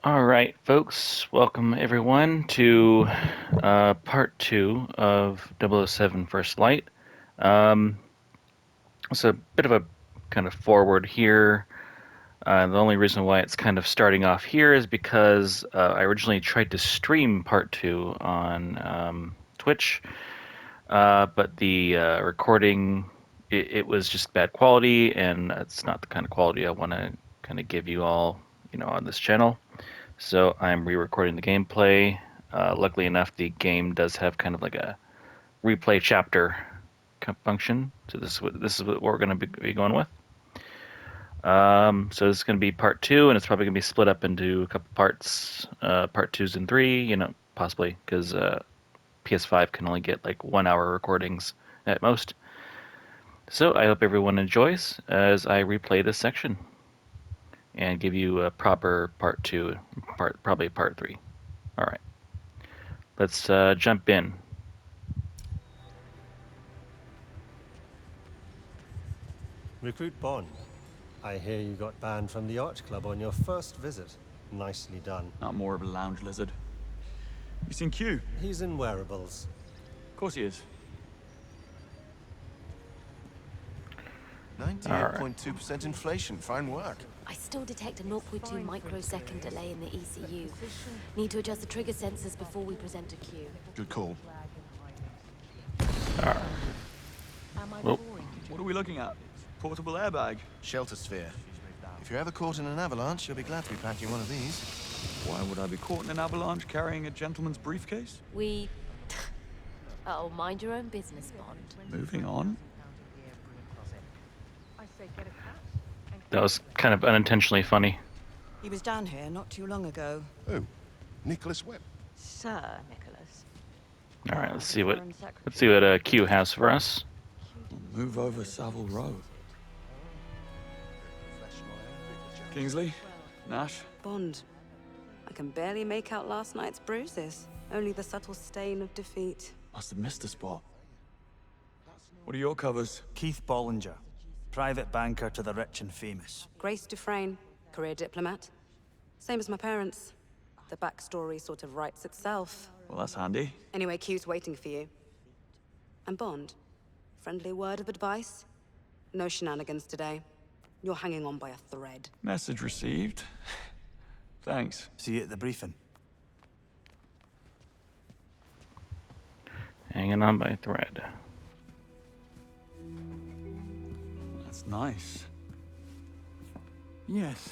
All right, folks, welcome everyone to part two of 007 First Light. Um, it's a bit of a kind of forward here. The only reason why it's kind of starting off here is because I originally tried to stream part two on Twitch, but the recording it was just bad quality, and it's not the kind of quality I want to kind of give you all, on this channel. So I'm re-recording the gameplay. Luckily enough, the game does have kind of like a replay chapter function. So this is what we're going to be going with. So this is going to be part two, and it's probably going to be split up into a couple parts, part twos and three, possibly because PS5 can only get like 1 hour recordings at most. So I hope everyone enjoys as I replay this section and give you a proper part two, probably part three. All right. Let's jump in. Recruit Bond. I hear you got banned from the Arch Club on your first visit. Nicely done. Not more of a lounge lizard. You seen Q? He's in wearables. Of course he is. 98.2% inflation. Fine work. I still detect a 0.2 microsecond delay in the ECU. Need to adjust the trigger sensors before we present a Q. Good call. Well, What are we looking at? Portable airbag. Shelter sphere. If you're ever caught in an avalanche, you'll be glad to be packing one of these. Why would I be caught in an avalanche carrying a gentleman's briefcase? We... Oh, mind your own business, Bond. Moving on. that was kind of unintentionally funny. He was down here not too long ago. Who? Nicholas Webb. Sir Nicholas. All right, let's see what Q has for us. Move over Savile Row. Kingsley? Nash? Bond. I can barely make out last night's bruises. Only the subtle stain of defeat. Must have missed a spot. What are your covers? Keith Bollinger, private banker to the rich and famous. Grace Dufresne, career diplomat. Same as my parents. The backstory sort of writes itself. Well, that's handy. Anyway, Q's waiting for you. And Bond, friendly word of advice? No shenanigans today. You're hanging on by a thread. Message received. Thanks. See you at the briefing. Hanging on by a thread. That's nice. Yes.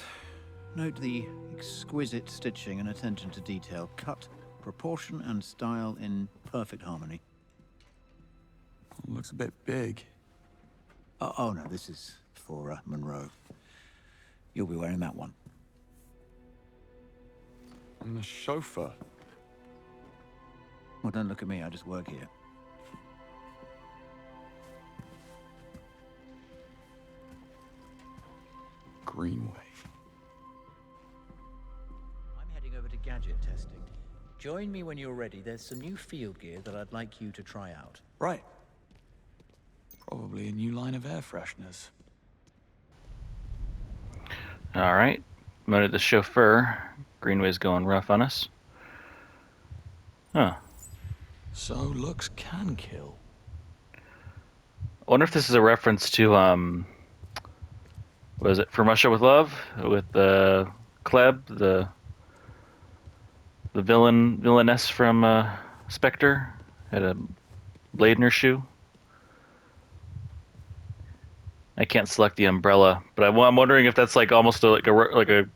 Note the exquisite stitching and attention to detail. Cut, proportion, and style in perfect harmony. Looks a bit big. Oh no, this is for Monroe. You'll be wearing that one. And the chauffeur. Well, don't look at me, I just work here. Greenway. I'm heading over to gadget testing. Join me when you're ready. There's some new field gear that I'd like you to try out. Right. Probably a new line of air fresheners. All right, moted the chauffeur. Greenway's going rough on us. Huh. So looks can kill. I wonder if this is a reference to was it From Russia with Love with Kleb, the villainess from Spectre, had a blade in her shoe. I can't select the umbrella, but I'm wondering if that's like almost like a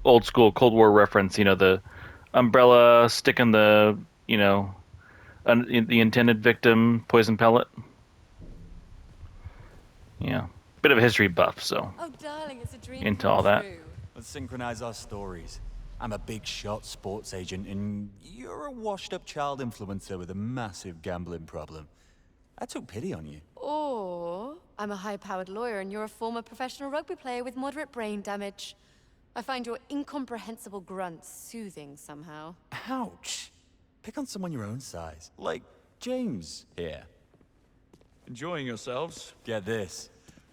old school Cold War reference. The umbrella sticking the the intended victim poison pellet. Yeah, bit of a history buff, so Oh, darling, it's a dream into come all that. true. Let's synchronize our stories. I'm a big shot sports agent, and you're a washed-up child influencer with a massive gambling problem. I took pity on you. Or I'm a high-powered lawyer and you're a former professional rugby player with moderate brain damage. I find your incomprehensible grunts soothing somehow. Ouch. Pick on someone your own size. Like James here. Enjoying yourselves? Get this.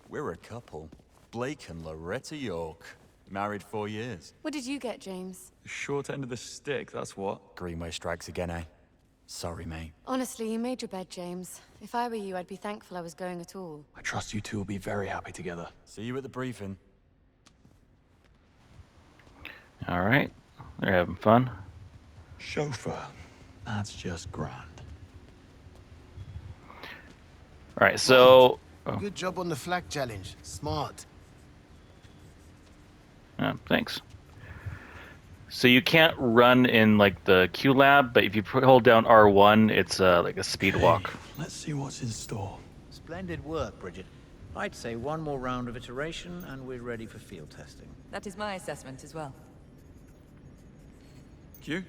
We're a couple. Blake and Loretta York. Married 4 years. What did you get, James? The short end of the stick, that's what. Greenway strikes again, eh? Sorry, mate. Honestly, you made your bed, James. If I were you, I'd be thankful I was going at all. I trust you two will be very happy together. See you at the briefing. All right. They're having fun. Chauffeur. That's just grand. All right, so... Good job on the flag challenge. Smart. Thanks. So you can't run in, like, the Q lab, but if you hold down R1, it's like a speed walk. Let's see what's in store. Splendid work, Bridget. I'd say one more round of iteration and we're ready for field testing. That is my assessment as well. Q?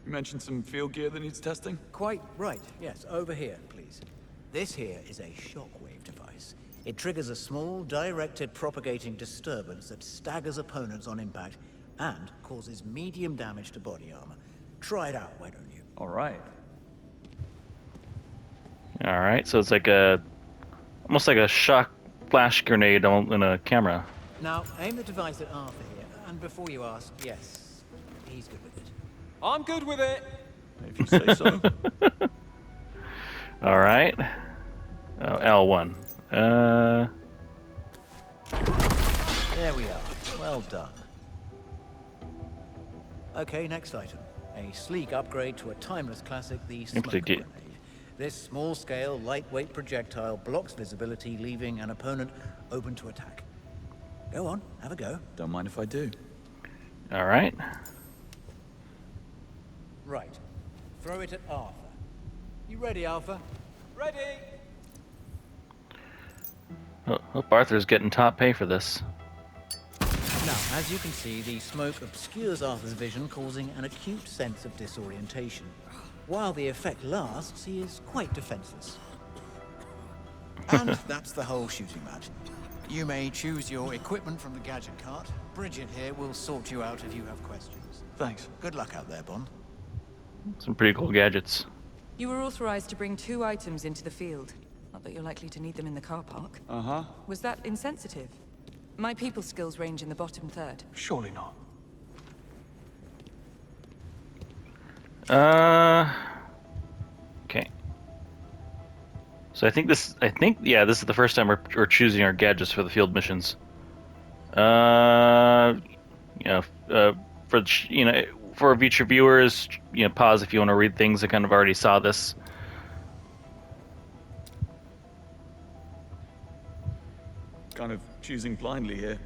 You mentioned some field gear that needs testing? Quite right, yes. Over here, please. This here is a shockwave device. It triggers a small, directed propagating disturbance that staggers opponents on impact and causes medium damage to body armor. Try it out, why don't you? All right. All right, so it's like almost like a shock flash grenade in a camera. Now, aim the device at Arthur here, and before you ask, yes, he's good with it. I'm good with it. If you say so. All right. L1. There we are. Well done. Okay, next item. A sleek upgrade to a timeless classic, the smoke grenade. This small-scale, lightweight projectile blocks visibility, leaving an opponent open to attack. Go on, have a go. Don't mind if I do. All right. Right. Throw it at Arthur. You ready, Arthur? Ready. Hope Arthur's getting top pay for this. Now, as you can see, the smoke obscures Arthur's vision, causing an acute sense of disorientation. While the effect lasts, he is quite defenseless. And that's the whole shooting match. You may choose your equipment from the gadget cart. Bridget here will sort you out if you have questions. Thanks. Good luck out there, Bond. Some pretty cool gadgets. You were authorized to bring 2 items into the field. Not that you're likely to need them in the car park. Uh-huh. Was that insensitive? My people skills range in the bottom third. Surely not. Okay. So yeah, this is the first time we're choosing our gadgets for the field missions. For future viewers, pause if you want to read things that kind of already saw this. Kind of choosing blindly here.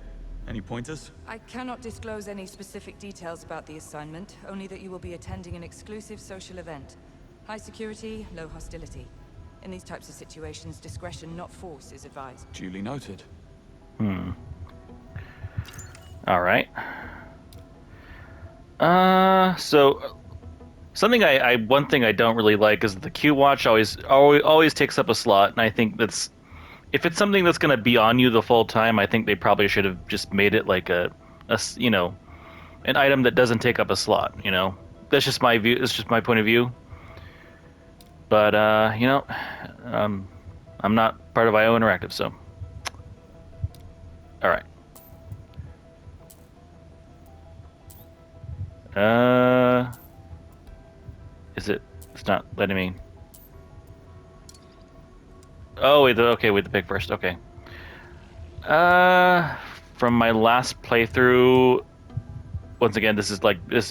Any pointers? I cannot disclose any specific details about the assignment, only that you will be attending an exclusive social event. High security, low hostility. In these types of situations, discretion, not force, is advised. Duly noted. All right. So something one thing I don't really like is the Q watch always takes up a slot, and I think that's, if it's something that's going to be on you the full time, I think they probably should have just made it like an item that doesn't take up a slot. That's just my view. It's just my point of view. But I'm not part of IO Interactive, so all right. It's not letting me. Oh, wait, the pick first, okay. From my last playthrough, once again, this is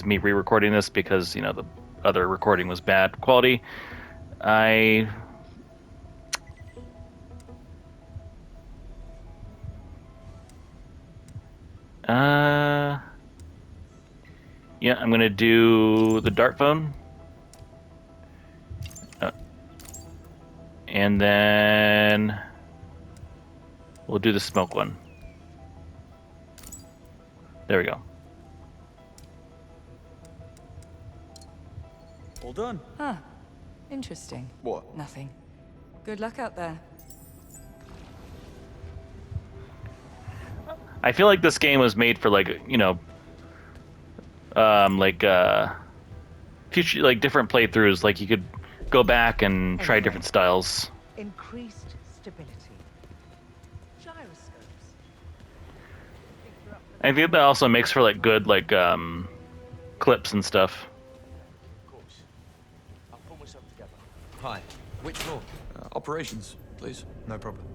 me re-recording this because, the other recording was bad quality. Yeah, I'm gonna do the dart phone. And then we'll do the smoke one. There we go. All done. Huh. Interesting. What? Nothing. Good luck out there. I feel like this game was made for future, different playthroughs. Like you could go back and try different styles. Increased stability. Gyroscopes. I think that also makes for like good like clips and stuff. Of course. I'll pull myself together. Hi. Which floor? Operations, please. No problem.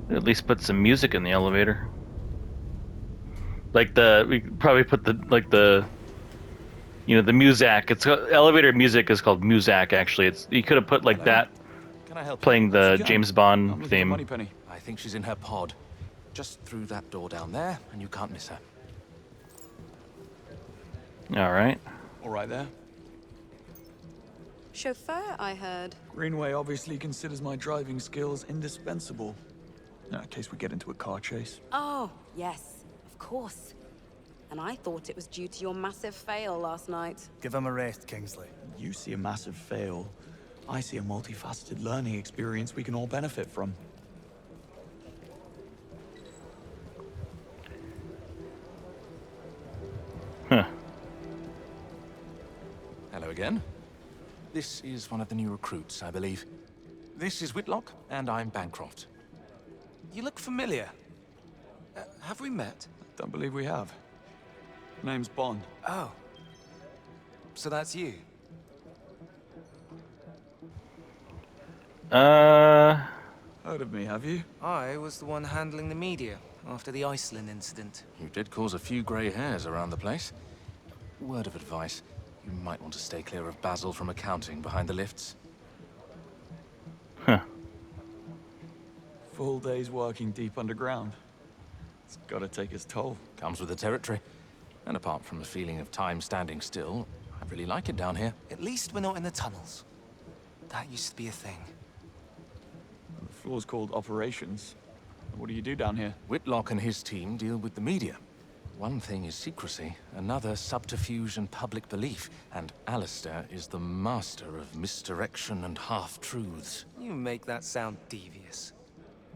At least put some music in the elevator. Like we probably put the the Muzak. It's elevator music is called Muzak. Actually, you could have put like that Can I help playing the James Bond I'm looking for theme. Moneypenny. I think she's in her pod. Just through that door down there, and you can't miss her. All right. All right there. Chauffeur, I heard. Greenway obviously considers my driving skills indispensable. In case we get into a car chase. Oh, yes, of course. And I thought it was due to your massive fail last night. Give him a rest, Kingsley. You see a massive fail. I see a multifaceted learning experience we can all benefit from. Huh. Hello again. This is one of the new recruits, I believe. This is Whitlock, and I'm Bancroft. You look familiar. Have we met? Don't believe we have. Name's Bond. Oh. So that's you? Heard of me, have you? I was the one handling the media after the Iceland incident. You did cause a few grey hairs around the place. Word of advice. You might want to stay clear of Basil from accounting behind the lifts. Huh. Full days working deep underground. It's gotta take its toll. Comes with the territory. And apart from a feeling of time standing still, I really like it down here. At least we're not in the tunnels. That used to be a thing. The floor's called Operations. What do you do down here? Whitlock and his team deal with the media. One thing is secrecy, another subterfuge and public belief, and Alistair is the master of misdirection and half-truths. You make that sound devious.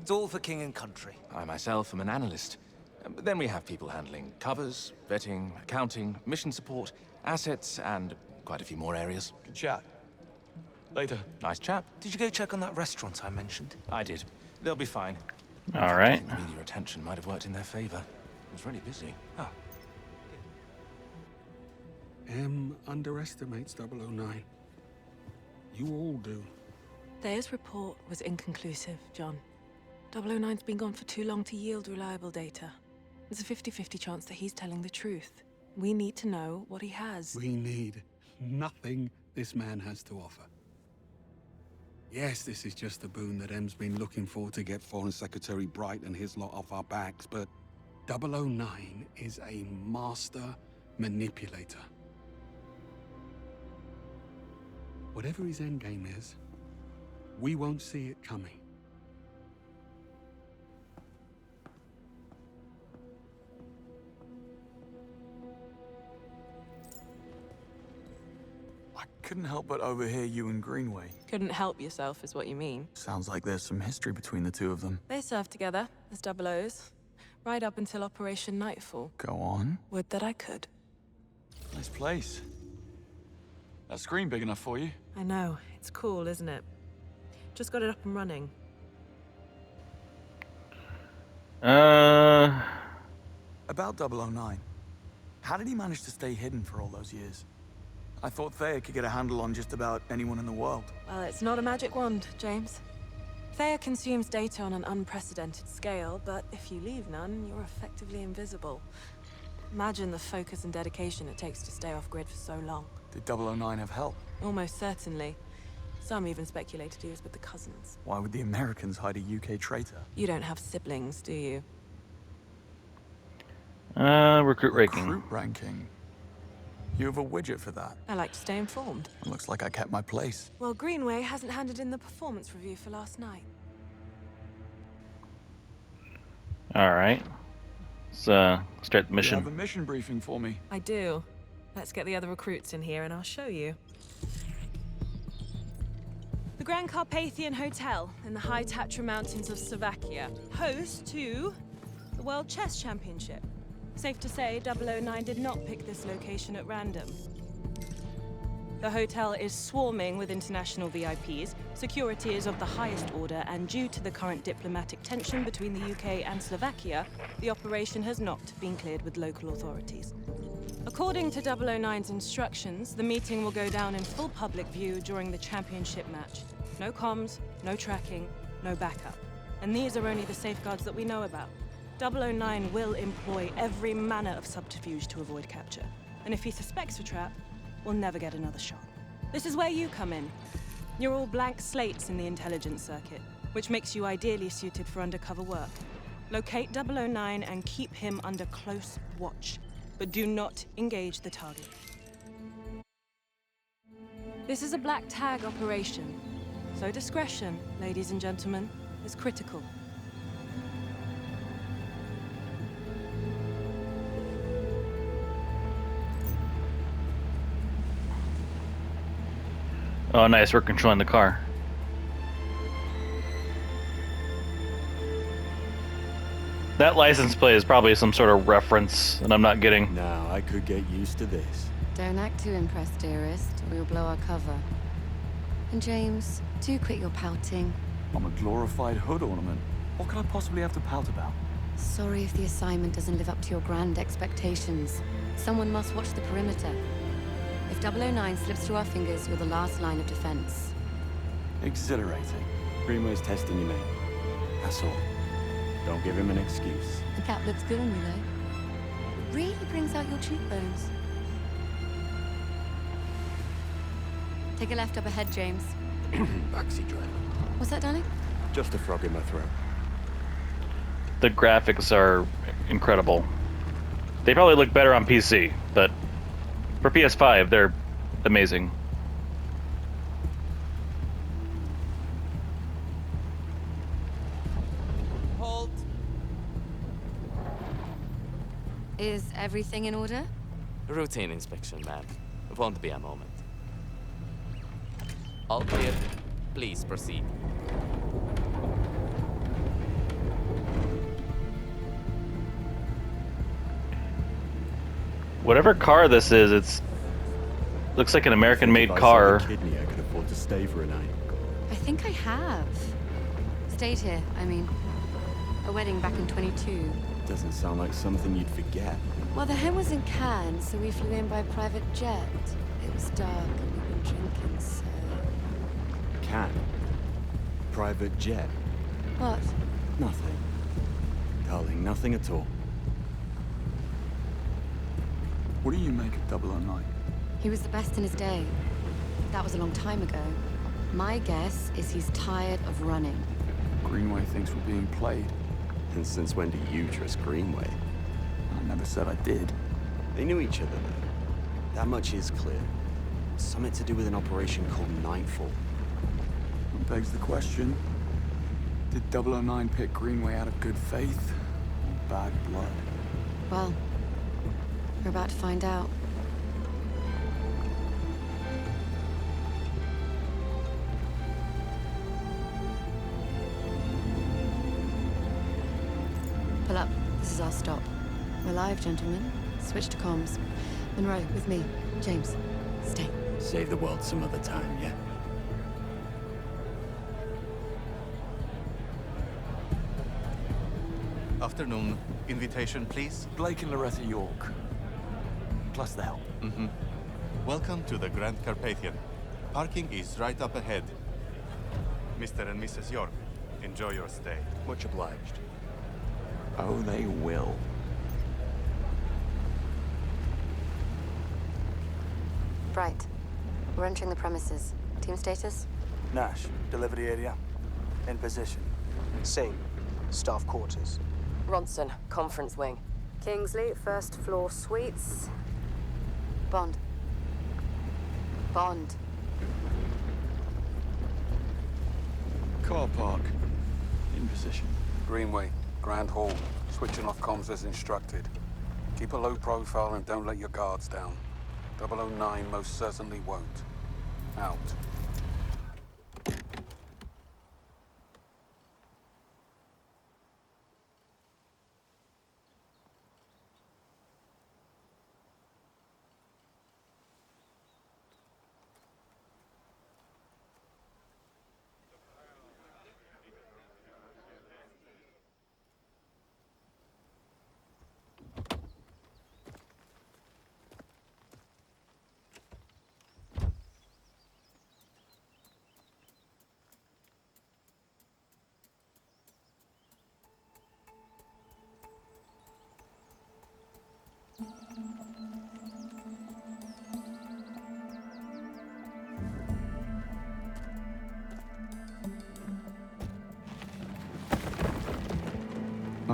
It's all for king and country. I myself am an analyst. But then we have people handling covers, vetting, accounting, mission support, assets, and quite a few more areas. Good chat. Later. Nice chap. Did you go check on that restaurant I mentioned? I did. They'll be fine. All right. The media attention might have worked in their favor. It was really busy. Oh. M underestimates 009. You all do. Thea's report was inconclusive, John. 009's been gone for too long to yield reliable data. There's a 50-50 chance that he's telling the truth. We need to know what he has. We need nothing this man has to offer. Yes, this is just a boon that M's been looking for to get Foreign Secretary Bright and his lot off our backs, but 009 is a master manipulator. Whatever his endgame is, we won't see it coming. I couldn't help but overhear you and Greenway. Couldn't help yourself, is what you mean. Sounds like there's some history between the two of them. They served together as double O's, right up until Operation Nightfall. Go on. Would that I could. Nice place. That screen big enough for you? I know. It's cool, isn't it? Just got it up and running. About 009. How did he manage to stay hidden for all those years? I thought Thea could get a handle on just about anyone in the world. Well, it's not a magic wand, James. Thea consumes data on an unprecedented scale, but if you leave none, you're effectively invisible. Imagine the focus and dedication it takes to stay off-grid for so long. Did 009 have help? Almost certainly. Some even speculated he was with the cousins. Why would the Americans hide a UK traitor? You don't have siblings, do you? Recruit ranking. Recruit ranking? You have a widget for that? I like to stay informed. It looks like I kept my place. Well, Greenway hasn't handed in the performance review for last night. All right. Let's start the mission. You have a mission briefing for me. I do. Let's get the other recruits in here and I'll show you. The Grand Carpathian Hotel in the high Tatra Mountains of Slovakia, host to the World Chess Championship. Safe to say, 009 did not pick this location at random. The hotel is swarming with international VIPs, security is of the highest order, and due to the current diplomatic tension between the UK and Slovakia, the operation has not been cleared with local authorities. According to 009's instructions, the meeting will go down in full public view during the championship match. No comms, no tracking, no backup. And these are only the safeguards that we know about. 009 will employ every manner of subterfuge to avoid capture. And if he suspects a trap, we'll never get another shot. This is where you come in. You're all blank slates in the intelligence circuit, which makes you ideally suited for undercover work. Locate 009 and keep him under close watch, but do not engage the target. This is a black tag operation, so discretion, ladies and gentlemen, is critical. Oh, nice. We're controlling the car. That license plate is probably some sort of reference that I'm not getting. Now, I could get used to this. Don't act too impressed, dearest, or you'll blow our cover. And James, do quit your pouting. I'm a glorified hood ornament. What could I possibly have to pout about? Sorry if the assignment doesn't live up to your grand expectations. Someone must watch the perimeter. If 009 slips through our fingers, you're the last line of defense. Exhilarating. Greenway's testing you, mate. That's all. Don't give him an excuse. The cap looks good on you, though. Really brings out your cheekbones. Take a left up ahead, James. Backseat driver. What's that, darling? Just a frog in my throat. The graphics are incredible. They probably look better on PC, but for PS5, they're amazing. Halt! Is everything in order? Routine inspection, ma'am. Won't be a moment. All clear. Please proceed. Whatever car this is, it's looks like an American-made car. If I sold a kidney, I could afford to stay for a night. I think I have. Stayed here, I mean. A wedding back in 22. Doesn't sound like something you'd forget. Well, the hen was in Cannes, so we flew in by private jet. It was dark and we'd been drinking, so... Can. Private jet. What? Nothing. Darling, nothing at all. What do you make of 009? He was the best in his day. That was a long time ago. My guess is he's tired of running. Greenway thinks we're being played. And since when do you trust Greenway? I never said I did. They knew each other, though. That much is clear. Something to do with an operation called Nightfall. That begs the question. Did 009 pick Greenway out of good faith? Or bad blood? Well, we're about to find out. Pull up. This is our stop. We're live, gentlemen. Switch to comms. Monroe, with me. James, stay. Save the world some other time, yeah? Afternoon. Invitation, please. Blake and Loretta York. Plus the help. Mm-hmm. Welcome to the Grand Carpathian. Parking is right up ahead. Mr. and Mrs. York, enjoy your stay. Much obliged. Oh, they will. Bright. We're entering the premises. Team status? Nash, delivery area. In position. Same. Staff quarters. Ronson, conference wing. Kingsley, first floor suites. Bond. Bond. Car park. In position. Greenway, Grand Hall. Switching off comms as instructed. Keep a low profile and don't let your guards down. 009 most certainly won't. Out.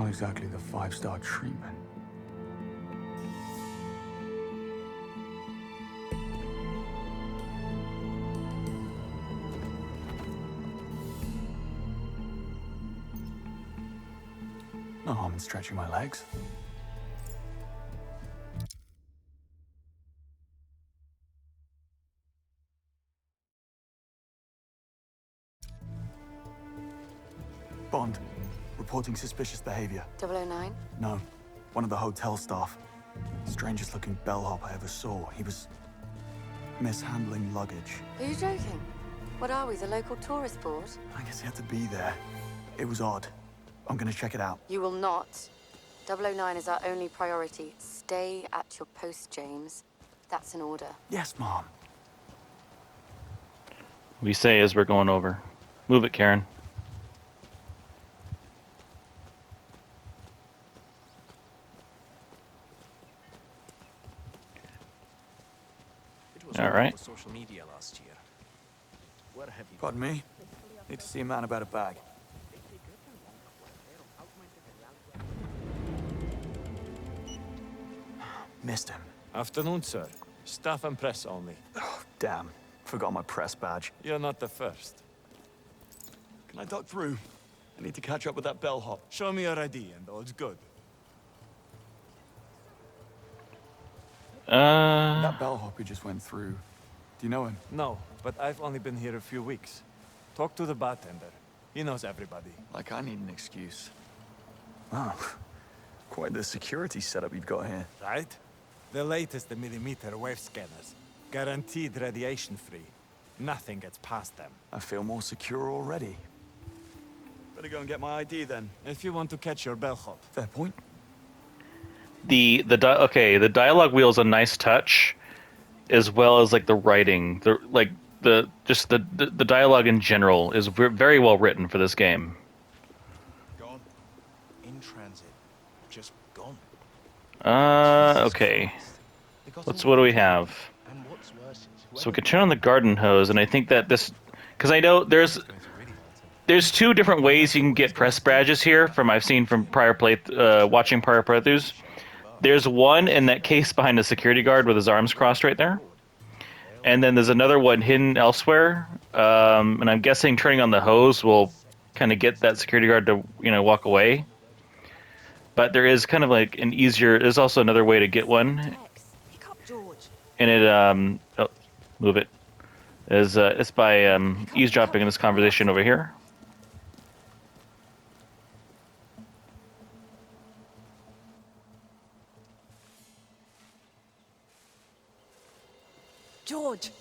Not exactly the 5-star treatment. No harm in stretching my legs. Bond, reporting suspicious behavior. 009? No, one of the hotel staff. Strangest looking bellhop I ever saw. He was mishandling luggage. Are you joking? What are we, the local tourist board? I guess he had to be there. It was odd. I'm gonna check it out. You will not. 009 is our only priority. Stay at your post, James. That's an order. Yes, Mom. We say as we're going over. Move it, Karen. All right. Social media last year. Where have you? Pardon me? Need to see a man about a bag. Missed him. Afternoon, sir. Staff and press only. Oh, damn. Forgot my press badge. You're not the first. Can I duck through? I need to catch up with that bellhop. Show me your ID and all's good. That bellhop who just went through. Do you know him? No, but I've only been here a few weeks. Talk to the bartender. He knows everybody. Like I need an excuse. Oh, quite the security setup you've got here. Right? The latest millimeter wave scanners. Guaranteed radiation-free. Nothing gets past them. I feel more secure already. Better go and get my ID then. If you want to catch your bellhop. Fair point. The dialogue wheel is a nice touch, as well as like the writing. The dialogue in general is very well written for this game. Gone. In transit. Just gone. Okay. What do we have? So we could turn on the garden hose, and I think that this, because I know there's two different ways you can get press badges here. I've seen from watching prior playthroughs. There's one in that case behind the security guard with his arms crossed right there, and then there's another one hidden elsewhere. And I'm guessing turning on the hose will kind of get that security guard to walk away. But there is kind of like an easier. There's also another way to get one, and it move it. It's by eavesdropping in this conversation over here. George!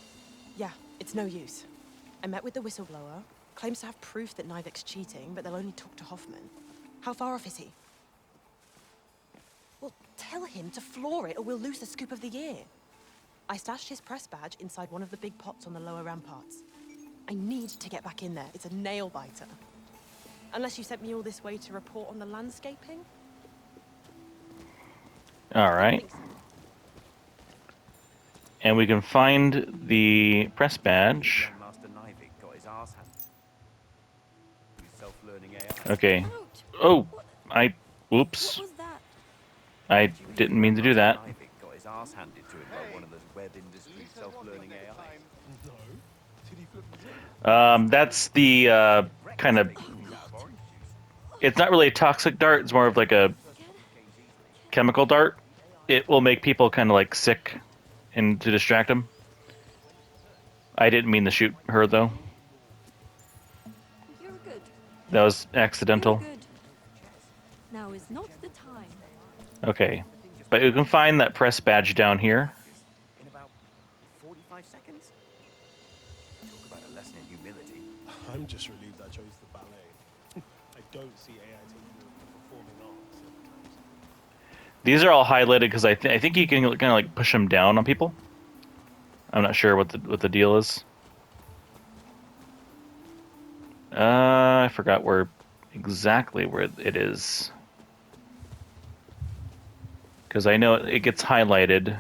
Yeah, it's no use. I met with the whistleblower. Claims to have proof that Nivik's cheating, but they'll only talk to Hoffman. How far off is he? Well, tell him to floor it or we'll lose the scoop of the year. I stashed his press badge inside one of the big pots on the lower ramparts. I need to get back in there. It's a nail-biter. Unless you sent me all this way to report on the landscaping? All right. And we can find the press badge. Okay. Oh, whoops. I didn't mean to do that. That's the kind of. It's not really a toxic dart. It's more of like a chemical dart. It will make people kind of like sick, and to distract them. I didn't mean to shoot her though. You're good. That was accidental. You're good. Now is not the time. Okay, but you can find that press badge down here. In about 45 seconds. Talk about a lesson in humility. I'm just relieved I chose the ballet. I don't see AI taking the performing arts. These are all highlighted because I think you can kind of like push them down on people. I'm not sure what the deal is. I forgot exactly where it is. Because I know it gets highlighted.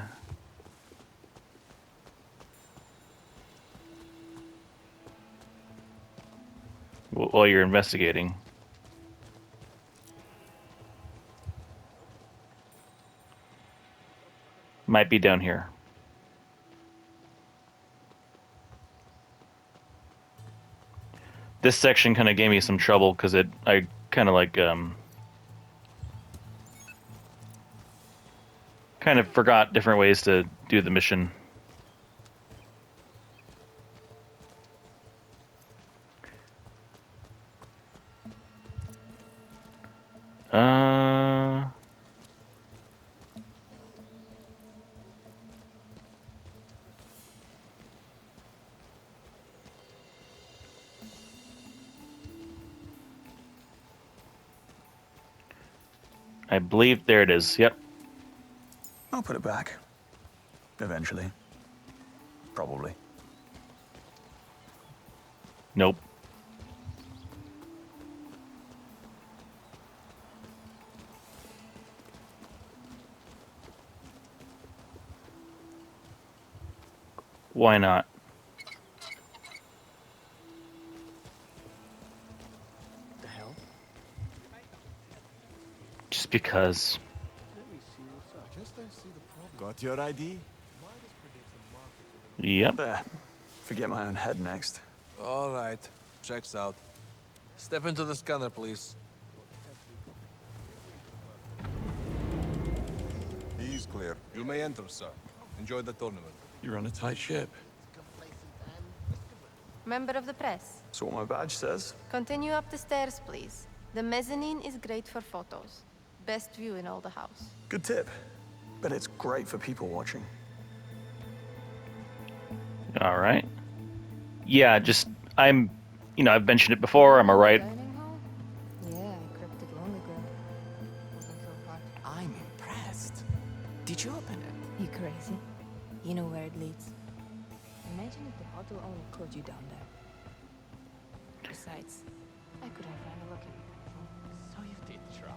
While you're investigating. might be down here. This section kind of gave me some trouble because I kind of like kind of forgot different ways to do the mission. I believe there it is. Yep. I'll put it back. Eventually. Probably. Nope. Why not? The hell? Just because. Got your ID? Yep. There. Forget my own head next. All right. Checks out. Step into the scanner, please. He's clear. You may enter, sir. Enjoy the tournament. You're on a tight ship. Member of the press. That's what my badge says. Continue up the stairs, please. The mezzanine is great for photos. Best view in all the house. Good tip. But it's great for people watching. All right. Yeah, just I've mentioned it before. I'm a writer. Yeah, I crypted it long ago. Wasn't so hard. I'm impressed. Did you open it? You crazy? You know where it leads. Imagine if the hotel only caught you down there. Besides, I could have ran a look at it. So you did try.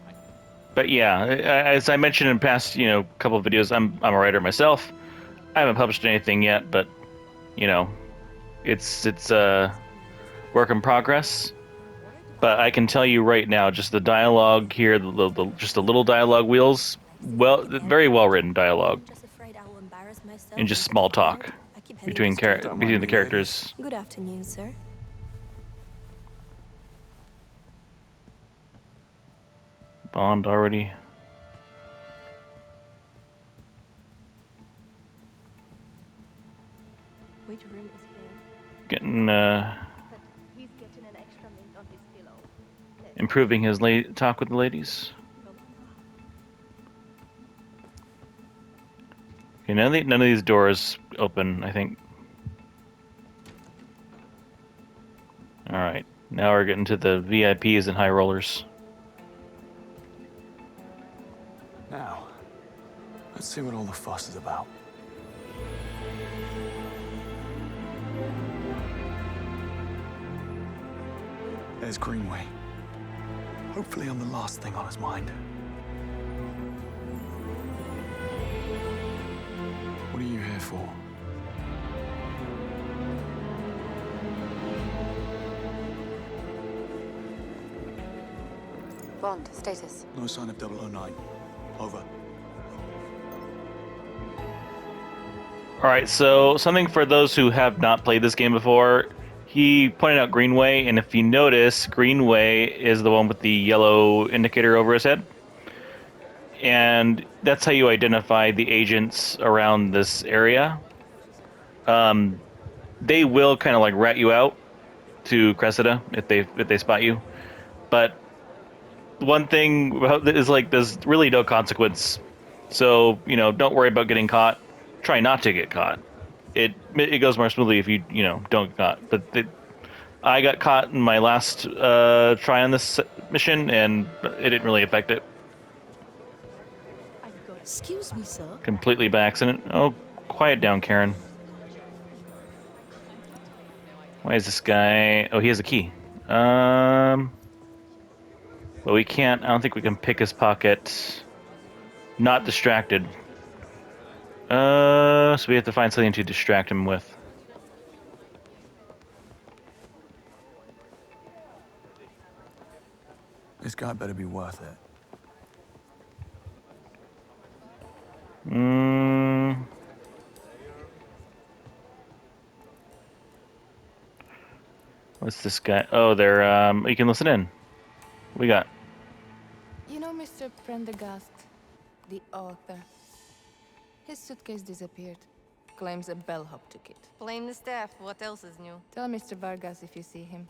But yeah, as I mentioned in past, couple of videos, I'm a writer myself. I haven't published anything yet, but it's a work in progress. But I can tell you right now, just the dialogue here, just the little dialogue wheels, very well written dialogue, and just small talk between the characters. Good afternoon, sir. Bond already. Which room is here? Getting He's getting an extra mint on his pillow. improving his talk with the ladies. Okay, none of these doors open, I think. All right, now we're getting to the VIPs and high rollers. Now, let's see what all the fuss is about. There's Greenway. Hopefully I'm the last thing on his mind. What are you here for? Bond, status. No sign of 009. Over. All right, so something for those who have not played this game before. He pointed out Greenway, and if you notice, Greenway is the one with the yellow indicator over his head. And that's how you identify the agents around this area. They will kind of like rat you out to Cressida if they spot you. But one thing is like there's really no consequence. So, don't worry about getting caught. Try not to get caught. It goes more smoothly if you don't get caught. But I got caught in my last try on this mission, and it didn't really affect it. Excuse me, sir. Completely by accident. Oh, quiet down, Karen. Why is this guy? Oh, he has a key. But we can't. I don't think we can pick his pocket. Not distracted. So we have to find something to distract him with. This guy better be worth it. What's this guy? Oh, they're you can listen in. What we got? You know Mr. Prendergast, the author. His suitcase disappeared. Claims a bellhop took it. Blame the staff. What else is new? Tell Mr. Vargas if you see him.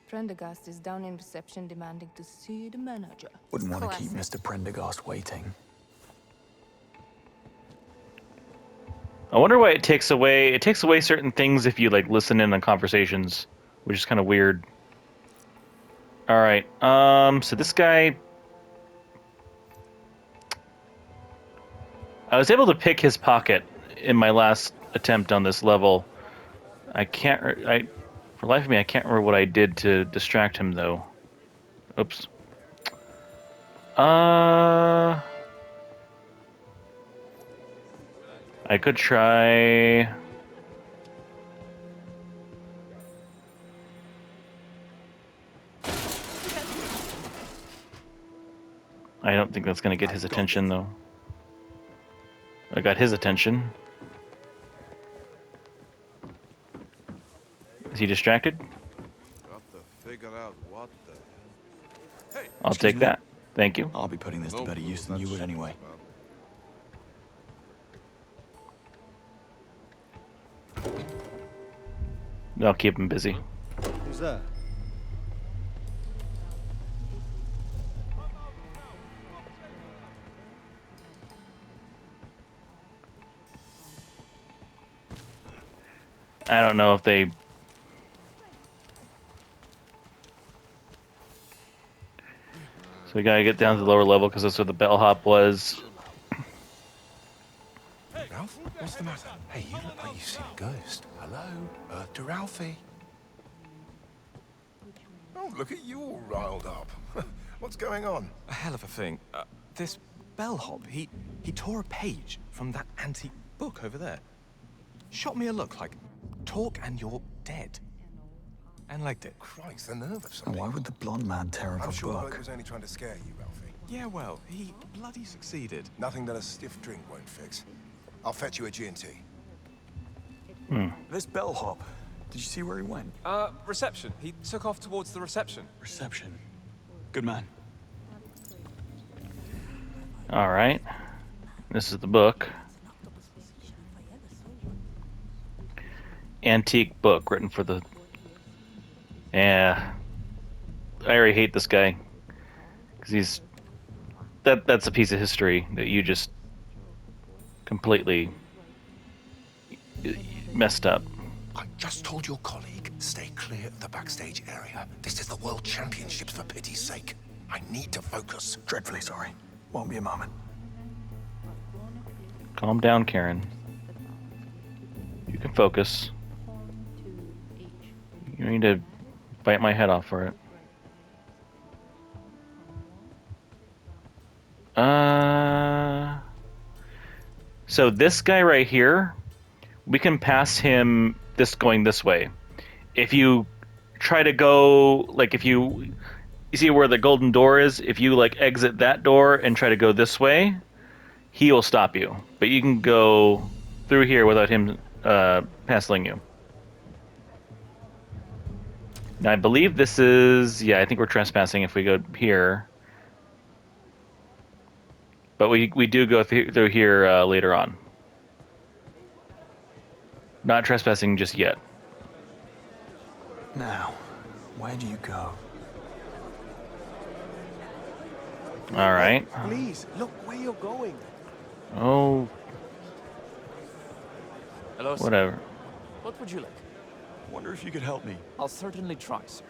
Prendergast is down in reception demanding to see the manager. Wouldn't want to keep Mr. Prendergast waiting. I wonder why it takes away. It takes away certain things if you like listen in on conversations, which is kind of weird. All right. So this guy, I was able to pick his pocket in my last attempt on this level. I can't. For the life of me, I can't remember what I did to distract him though. Oops. I could try. I don't think that's going to get his attention, though. I got his attention. Is he distracted? Got to figure out what the... Hey, I'll take that. Thank you. I'll be putting this to better use than you would anyway. I'll keep him busy. Who's there? I don't know if they... So we gotta get down to the lower level because that's where the bellhop was. Ralph, what's the matter? Hey, you look like you've seen a ghost. Hello, to Ralphie. Oh, look at you all riled up. What's going on? A hell of a thing. This bellhop, he tore a page from that antique book over there. Shot me a look like, talk and you're dead. And legged it. Christ, the nerve of something. Why would the blonde man tear up I'm a sure book? Bloke was only trying to scare you, Ralphie. Yeah, well, he bloody succeeded. Nothing that a stiff drink won't fix. I'll fetch you a G&T. This bellhop, did you see where he went? Reception. He took off towards the reception. Reception. Good man. All right. This is the book. Antique book written for the... Yeah. I already hate this guy. Because he's... That's a piece of history that you just completely messed up. I just told your colleague, stay clear of the backstage area. This is the World Championships, for pity's sake. I need to focus. Dreadfully sorry. Won't be a moment. Calm down, Karen. You can focus. You need to bite my head off for it. So this guy right here, we can pass him this going this way. If you try to go, like if you see where the golden door is, if you like exit that door and try to go this way, he will stop you. But you can go through here without him hassling you. Now I believe this is, yeah, I think we're trespassing if we go here. But we do go through here later on. Not trespassing just yet. Now, where do you go? All right. Please, look where you're going. Oh. Hello, sir. Whatever. What would you like? Wonder if you could help me. I'll certainly try, sir.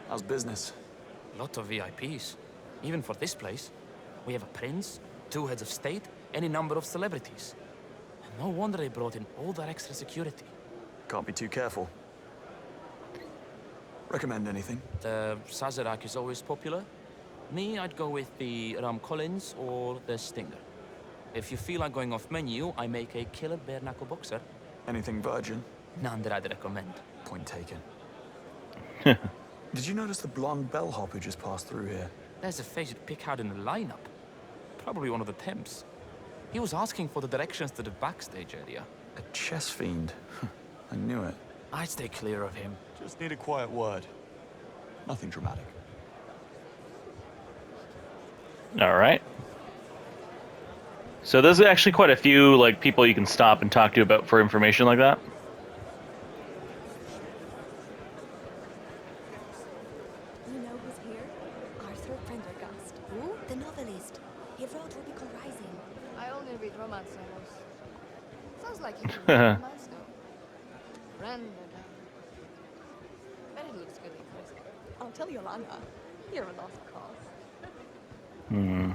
How's business? Lot of VIPs. Even for this place. We have a prince, 2 heads of state, any number of celebrities. And no wonder they brought in all that extra security. Can't be too careful. Recommend anything? The Sazerac is always popular. Me, I'd go with the Ram Collins or the Stinger. If you feel like going off menu, I make a killer bare knuckle boxer. Anything virgin? None that I'd recommend. Point taken. Did you notice the blonde bellhop who just passed through here? There's a face you'd pick out in the lineup. Probably one of the temps. He was asking for the directions to the backstage area. A chess fiend. I knew it. I'd stay clear of him. Just need a quiet word. Nothing dramatic. All right. So there's actually quite a few like people you can stop and talk to about for information like that. You know who's here? Arthur Prendergast. Who? The novelist. He wrote Rubicon Rising. I only read romance novels. Sounds like you can read romance though. Prendergast. Bet it looks good in person. I'll tell Yolanda. You're a lost cause. Hmm.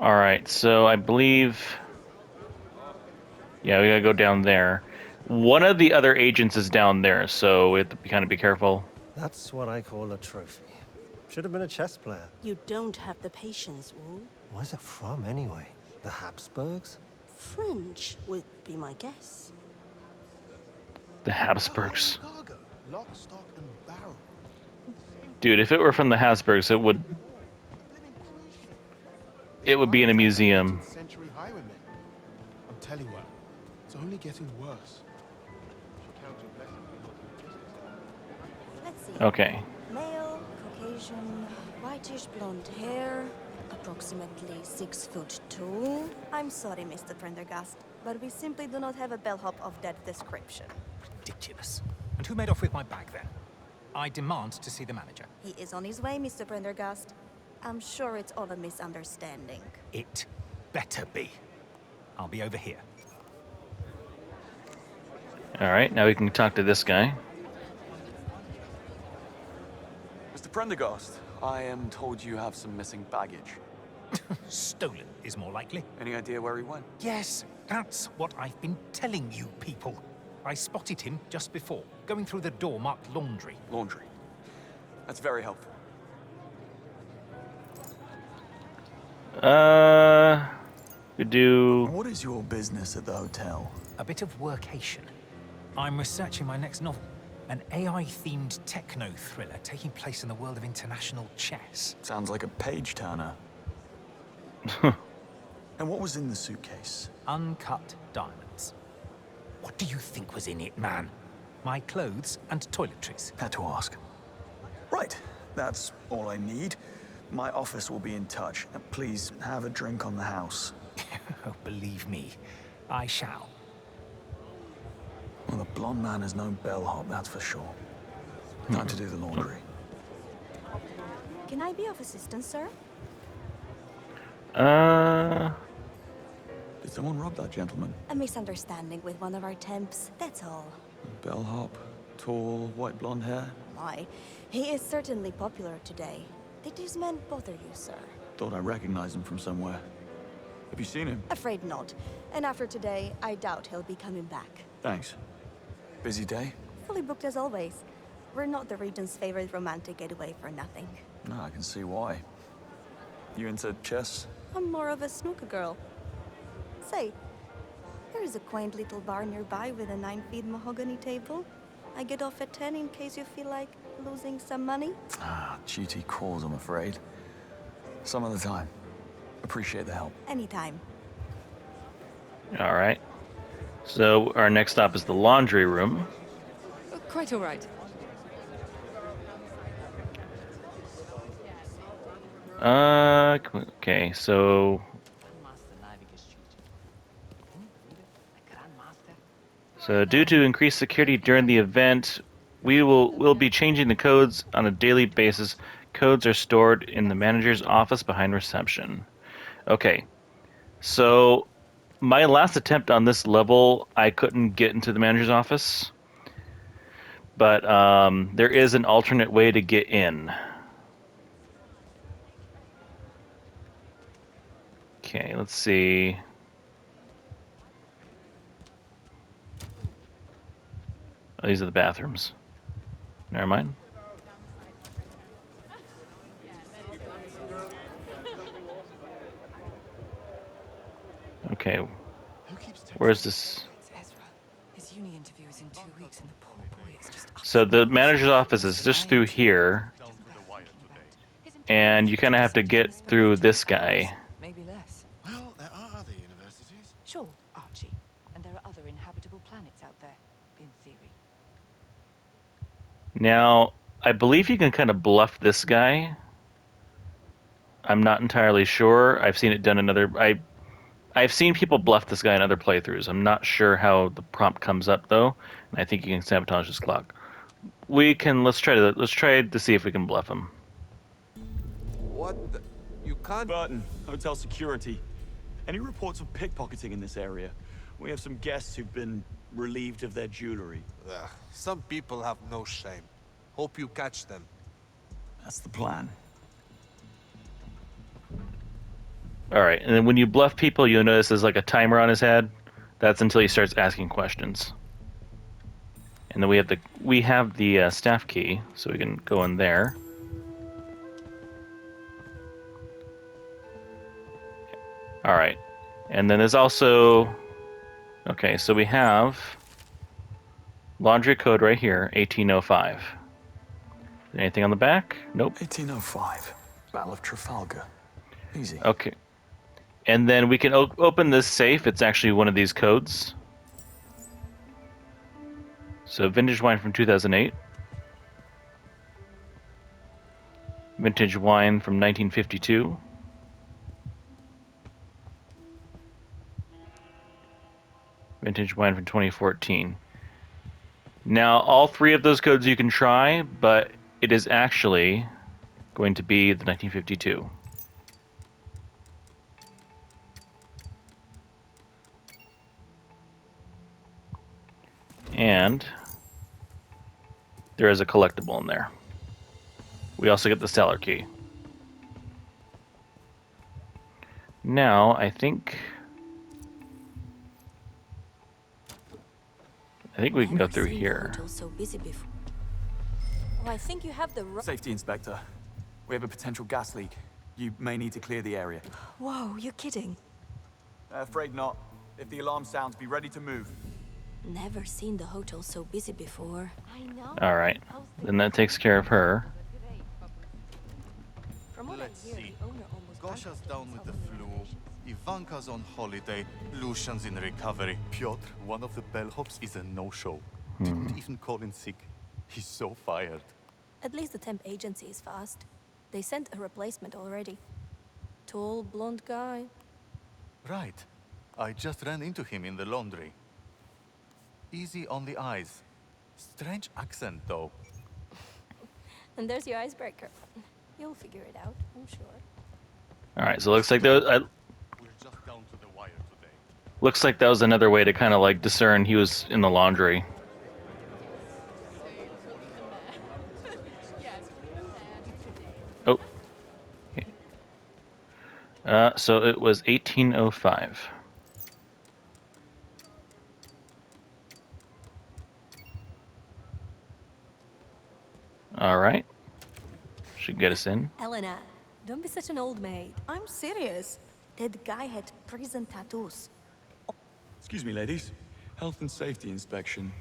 All right, so I believe, yeah, we gotta go down there. One of the other agents is down there, so we have to kind of be careful. That's what I call a trophy. Should have been a chess player. You don't have the patience, Wu. Where's it from, anyway? The Habsburgs? French would be my guess. The Habsburgs. Lock, stock, and barrel. Dude, if it were from the Habsburgs, it would be in a museum. Century highwaymen. I'm telling you, it's only getting worse. Let's see. Okay. Male, Caucasian, whitish blonde hair, approximately 6'2". I'm sorry, Mr. Prendergast, but we simply do not have a bellhop of that description. Ridiculous. And who made off with my bag then? I demand to see the manager. He is on his way, Mr. Prendergast. I'm sure it's all a misunderstanding. It better be. I'll be over here. All right, now we can talk to this guy. Mr. Prendergast, I am told you have some missing baggage. Stolen is more likely. Any idea where he went? Yes, that's what I've been telling you people. I spotted him just before, going through the door marked laundry. Laundry. That's very helpful. We do. What is your business at the hotel? A bit of workation. I'm researching my next novel. An AI-themed techno-thriller taking place in the world of international chess. Sounds like a page-turner. And what was in the suitcase? Uncut diamonds. What do you think was in it, man? My clothes and toiletries. Had to ask. Right, that's all I need. My office will be in touch. Please have a drink on the house. Oh, believe me, I shall. Well, the blonde man has no bellhop, that's for sure. Time to do the laundry. Can I be of assistance, sir? Did someone rob that gentleman? A misunderstanding with one of our temps, that's all. Bellhop, tall, white blonde hair. Why? He is certainly popular today. Did these men bother you, sir? Thought I recognized him from somewhere. Have you seen him? Afraid not. And after today, I doubt he'll be coming back. Thanks. Busy day? Fully booked as always. We're not the region's favorite romantic getaway for nothing. No, I can see why. You into chess? I'm more of a snooker girl. Say, there is a quaint little bar nearby with a 9-feet mahogany table. I get off at 10 in case you feel like losing some money. Ah, duty calls, I'm afraid. Some other time. Appreciate the help. Anytime. All right. So our next stop is the laundry room. Quite all right. Okay, so due to increased security during the event, we'll be changing the codes on a daily basis. Codes are stored in the manager's office behind reception. Okay, so my last attempt on this level, I couldn't get into the manager's office, but there is an alternate way to get in. Okay, let's see. Oh, these are the bathrooms. Never mind. Okay. Where's this? It's Ezra. His uni interview is in 2 weeks, and the poor boy is just... So the manager's office is just through here. And you kind of have to get through this guy. Maybe less. Now, I believe you can kind of bluff this guy. I'm not entirely sure. I've seen it done in other... I've seen people bluff this guy in other playthroughs. I'm not sure how the prompt comes up though, and I think you can sabotage his clock. Let's try to see if we can bluff him. What the... You can't... Burton, hotel security. Any reports of pickpocketing in this area? We have some guests who've been relieved of their jewelry. Ugh, some people have no shame. Hope you catch them. That's the plan. Alright, and then when you bluff people, you'll notice there's like a timer on his head. That's until he starts asking questions. And then we have the staff key, so we can go in there. Alright, and then there's also... Okay, so we have laundry code right here, 1805. Anything on the back? Nope. 1805. Battle of Trafalgar. Easy. Okay. And then we can open this safe. It's actually one of these codes. So vintage wine from 2008. Vintage wine from 1952. Vintage wine from 2014. Now, all three of those codes you can try, but it is actually going to be the 1952. And there is a collectible in there. We also get the cellar key. Now, I think we can go through here. So busy before. Oh, I think you have the Safety Inspector. We have a potential gas leak. You may need to clear the area. Whoa, you're kidding. Afraid not. If the alarm sounds, be ready to move. Never seen the hotel so busy before. I know. Alright, then that takes care of her. Let's see. Gosha's down with the flu. Ivanka's on holiday. Lucian's in recovery. Piotr, one of the bellhops, is a no-show. Didn't even call in sick. He's so fired. At least the temp agency is fast. They sent a replacement already. Tall, blonde guy. Right. I just ran into him in the laundry. Easy on the eyes. Strange accent, though. And there's your icebreaker. You'll figure it out, I'm sure. Alright, so it looks like those... We're just down to the wire today. Looks like that was another way to kind of like discern he was in the laundry. Oh. So it was 1805. Alright. Should get us in. Elena, don't be such an old maid. I'm serious. That guy had prison tattoos. Excuse me, ladies. Health and safety inspection.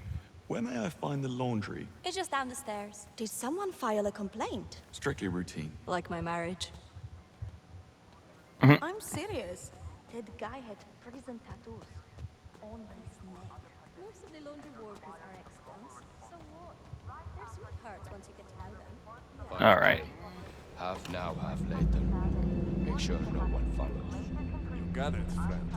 Where may I find the laundry? It's just down the stairs. Did someone file a complaint? Strictly routine. Like my marriage. Mhm. I'm serious. That guy had prison tattoos on his neck. Most of the laundry workers are ex-cons. So what? They're sweethearts once you get to know them. All right. Half now, half later. Make sure no one follows. You got it, friend.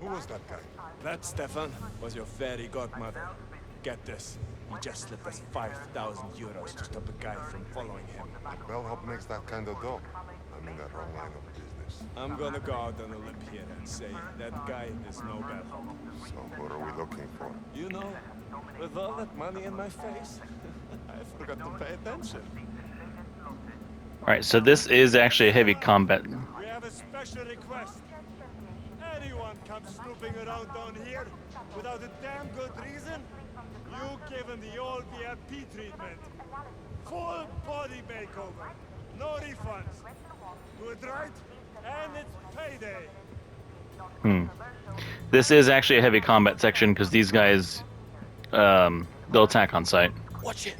Who was that guy? That, Stefan, was your fairy godmother. Get this. He just slipped us 5,000 euros to stop a guy from following him. Bellhop makes that kind of dough. I'm in that wrong line of business. I'm gonna go out on a limb here and say that guy is no bellhop. So what are we looking for? You know, with all that money in my face, I forgot to pay attention. Alright, so this is actually a heavy combat. We have a special request. Anyone comes snooping around down here without a damn good reason, you give him the old VIP treatment. Full body makeover. No refunds. Do it right, and it's payday. This is actually a heavy combat section because these guys, they'll attack on sight. Watch it.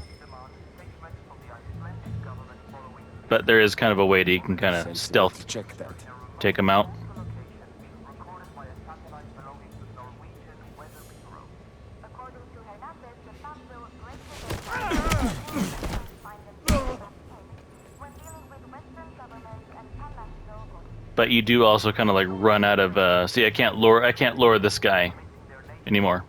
But there is kind of a way that you can kind of stealth check that. take them out. but you do also kind of like run out of. See, I can't lure this guy anymore.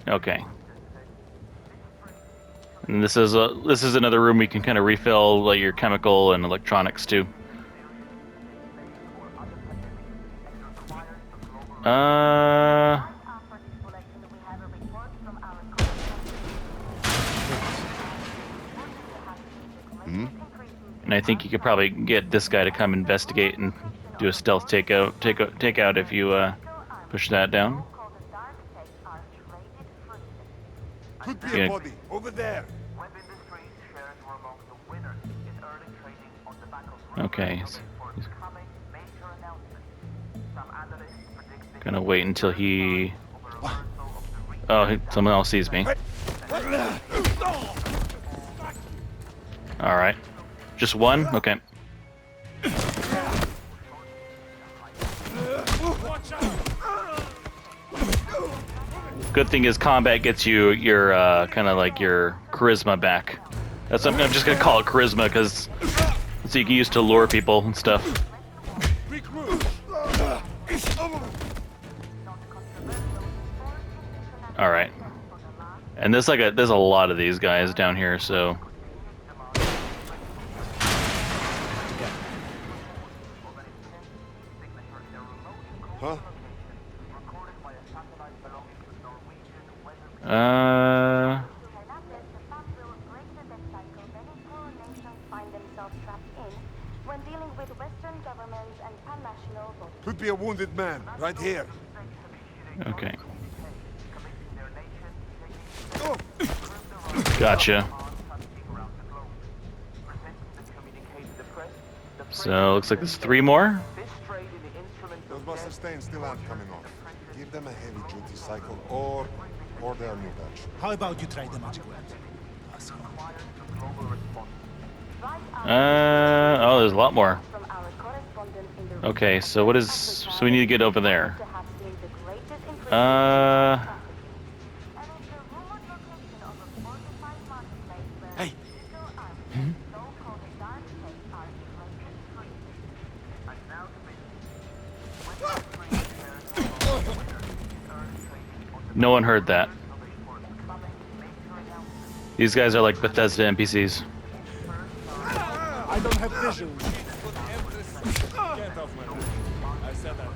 Okay. And this is another room we can kind of refill like your chemical and electronics too. And I think you could probably get this guy to come investigate and do a stealth takeout if you push that down. Could be a body over there. Okay. Gonna wait until he. Oh, someone else sees me. All right. Just one? Okay. Good thing is combat gets you your kind of like your charisma back. That's something I'm just gonna call it charisma because so you can use to lure people and stuff. All right. And there's a lot of these guys down here, so. Huh? Could be a wounded man, right here. Okay. Gotcha. So, looks like there's 3 more. Those buster stains still aren't coming off. Give them a heavy-duty cycle, or their new batch. How about you try the magic wand? Oh, there's a lot more. Okay, so what is... So we need to get over there. Hey. No one heard that. These guys are like Bethesda NPCs. I don't have vision. I said that.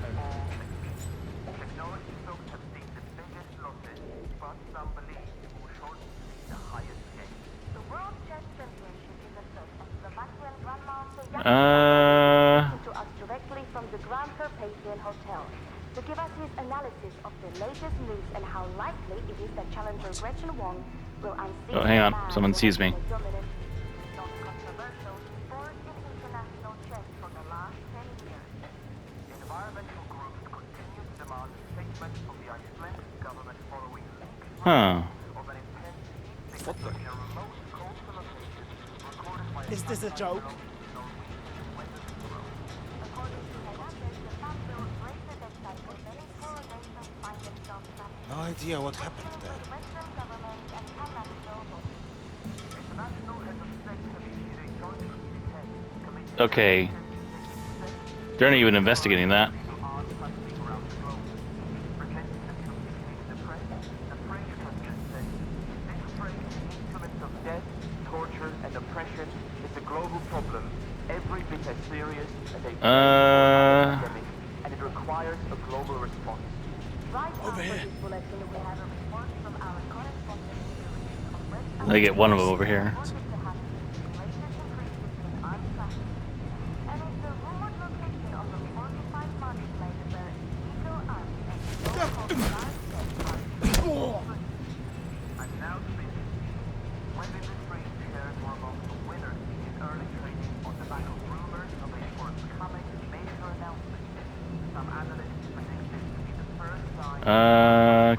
To us directly from the Grand Carpathian Hotel to give us his analysis of the latest news and how likely it is that challenger Gretchen Wong will unseat. Oh, hang on. Someone sees me. Huh. Is this a joke? No idea what happened there. Okay. They're not even investigating that. And it requires a global response. Over here. I get one of them over here.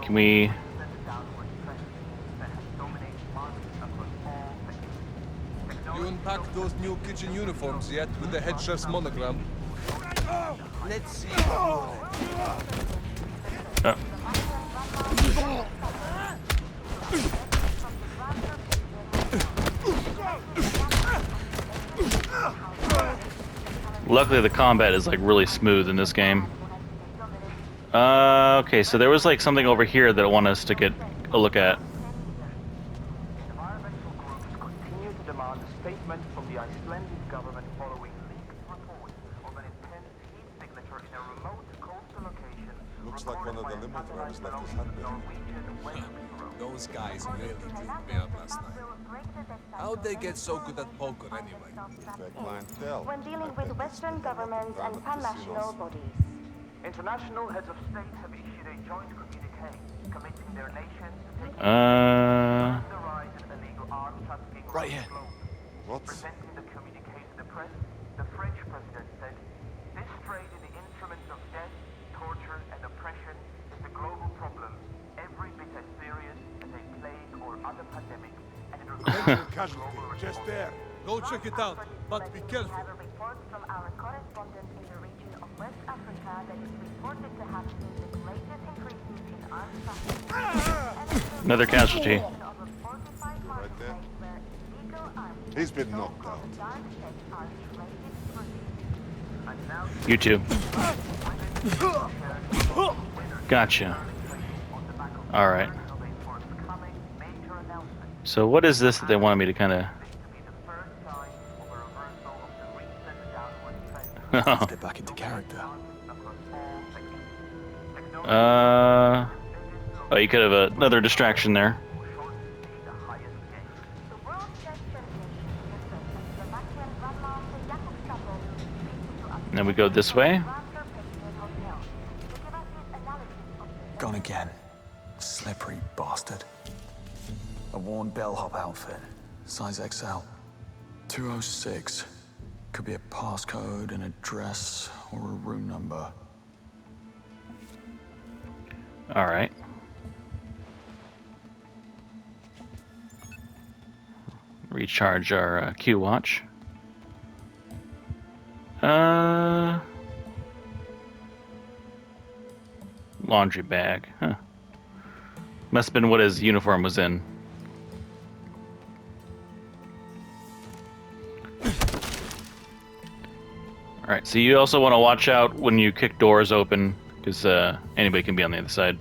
Can we... You unpacked those new kitchen uniforms yet with the head chef's monogram? Let's see. Luckily, the combat is like really smooth in this game. Okay, so there was like something over here that I want us to get a look at. Environmental groups continue to demand a statement from the Icelandic government following leaked reports of an intense heat signature in a remote coastal location. Looks like one of the limit runners left his hand there. Those guys really did me up last night. How'd they get so good at poker anyway? When dealing with Western governments and pan-national bodies. International heads of state have issued a joint communique committing their nations to taking the rise in illegal arms trafficking right here. What? Presenting the communique to the press, the French president said, "This trade in the instruments of death, torture, and oppression is a global problem, every bit as serious as a plague or other pandemic, and it requires Just there. Go check it out, but be careful. We have a report from our correspondent in the region of West Africa that is reported to have seen the greatest increases in arms trafficking. Another casualty. Right there. He's been knocked out. You too. Gotcha. Alright. So what is this that they wanted me to kind of... Let's get back into character. Oh, you could have another distraction there. And then we go this way. Gone again. Slippery bastard. A worn bellhop outfit. Size XL. 206. Could be a passcode, an address, or a room number. Alright. Recharge our Q watch. Laundry bag. Huh. Must have been what his uniform was in. Alright, so you also want to watch out when you kick doors open, because anybody can be on the other side.